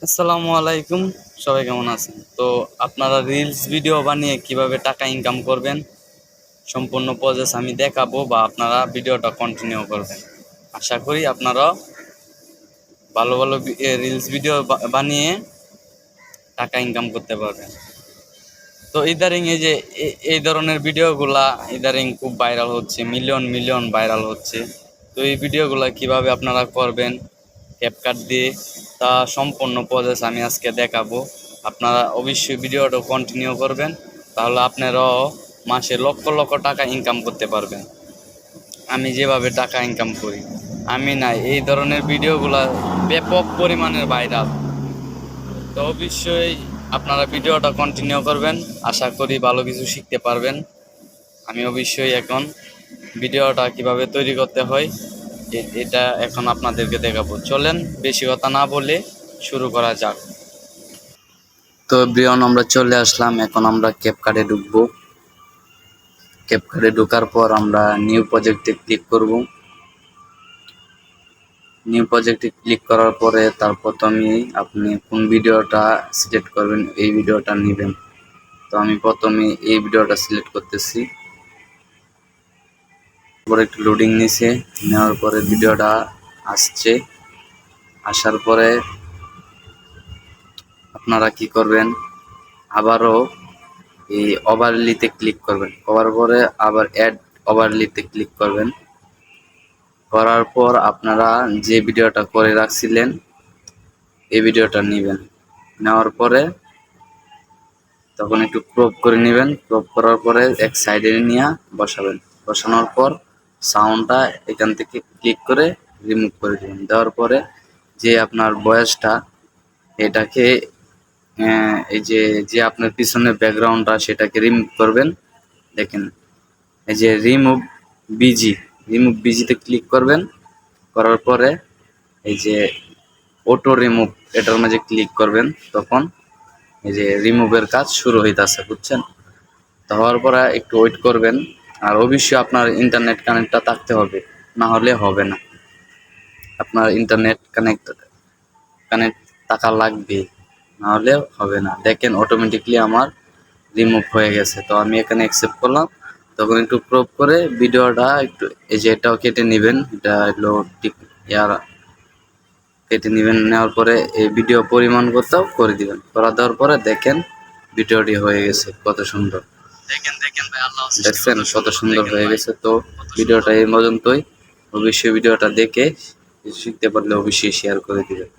আসসালামু আলাইকুম। সবাই কেমন আছেন? তো আপনারা রিলস ভিডিও বানিয়ে কিভাবে টাকা ইনকাম করবেন সম্পূর্ণ প্রসেস আমি দেখাবো, বা আপনারা ভিডিওটা কন্টিনিউ করবেন। আশা করি আপনারা ভালো ভালো রিলস ভিডিও বানিয়ে টাকা ইনকাম করতে পারবেন। তো ইদারিং এই যে এই ধরনের ভিডিওগুলা ইদারিং খুব ভাইরাল হচ্ছে, মিলিয়ন মিলিয়ন ভাইরাল হচ্ছে। তো এই ভিডিওগুলা কিভাবে আপনারা করবেন ক্যাপকাট দিয়ে, তা সম্পূর্ণ প্রসেস আমি আজকে দেখাবো। আপনারা অবশ্যই ভিডিওটা কন্টিনিউ করবেন, তাহলে আপনারাও মাসে লক্ষ লক্ষ টাকা ইনকাম করতে পারবেন। আমি যেভাবে টাকা ইনকাম করি, আমি না এই ধরনের ভিডিওগুলা ব্যাপক পরিমাণের ভাইরাল। তো অবশ্যই আপনারা ভিডিওটা কন্টিনিউ করবেন, আশা করি ভালো কিছু শিখতে পারবেন। আমি অবশ্যই এখন ভিডিওটা কিভাবে তৈরি করতে হয় এটা এখন আপনাদেরকে দেখাবো। চলেন বেশি কথা না বলে শুরু করা যাক। তো ব্রিয়ন আমরা চলে আসলাম, এখন আমরা ক্যাপকাটে ঢুকবো। ক্যাপকাটে ঢোকার পর আমরা নিউ প্রজেক্টে ক্লিক করব। নিউ প্রজেক্টে ক্লিক করার পরে তারপর আপনি কোন ভিডিওটা সিলেক্ট করবেন, এই ভিডিওটা নেবেন। তো আমি প্রথমে এই ভিডিওটা সিলেক্ট করতেছি। পরে একটু লোডিং নিছে, নেওয়ার পরে ভিডিওটা আসছে। আসার পরে আপনারা কি করবেন, আবারও এই ওভারলিতে ক্লিক করবেন। করার পরে আবার অ্যাড ওভারলিতে ক্লিক করবেন। করার পর আপনারা যে ভিডিওটা করে রাখছিলেন এই ভিডিওটা নেবেন। নেওয়ার পরে তখন একটু ক্রপ করে নেবেন। ক্রপ করার পরে এক সাইডে নিয়ে বসাবেন। বসানোর পর সাউন্ডটা এখান থেকে ক্লিক করে রিমুভ করে দেবেন। দেওয়ার পরে যে আপনার ভয়েসটা এটাকে এই যে যে আপনার পিছনের ব্যাকগ্রাউন্ডটা সেটাকে রিমুভ করবেন। দেখেন এই যে রিমুভ বিজিতে ক্লিক করবেন। করার পরে এই যে অটো রিমুভ এটার মাঝে ক্লিক করবেন। তখন এই যে রিমুভের কাজ শুরু হইতাছে, বুঝছেন? তো হওয়ার পরে একটু ওয়েট করবেন। আর অবশ্যই আপনার ইন্টারনেট কানেক্টটা থাকতে হবে, না হলে হবে না। আপনার ইন্টারনেট কানেক্ট থাকা লাগবে, না হলে হবে না। দেখেন অটোমেটিকলি আমার রিমুভ হয়ে গেছে। তো আমি এখানে অ্যাকসেপ্ট করলাম। তখন একটু ক্রপ করে ভিডিওটা একটু এই যে এটাও কেটে নেবেন। এটা হলো কেটে নেবেন। নেওয়ার পরে এই ভিডিও পরিমাণ করতেও করে দিবেন। করা দেওয়ার পরে দেখেন ভিডিওটি হয়ে গেছে কত সুন্দর। দেখেন ভাই, আল্লাহ দেখছেন কত সুন্দর হয়ে গেছে। তো ভিডিওটা এই পর্যন্তই। অবশ্যই ভিডিওটা দেখে শিখতে পারলে অবশ্যই শেয়ার করে দিবেন।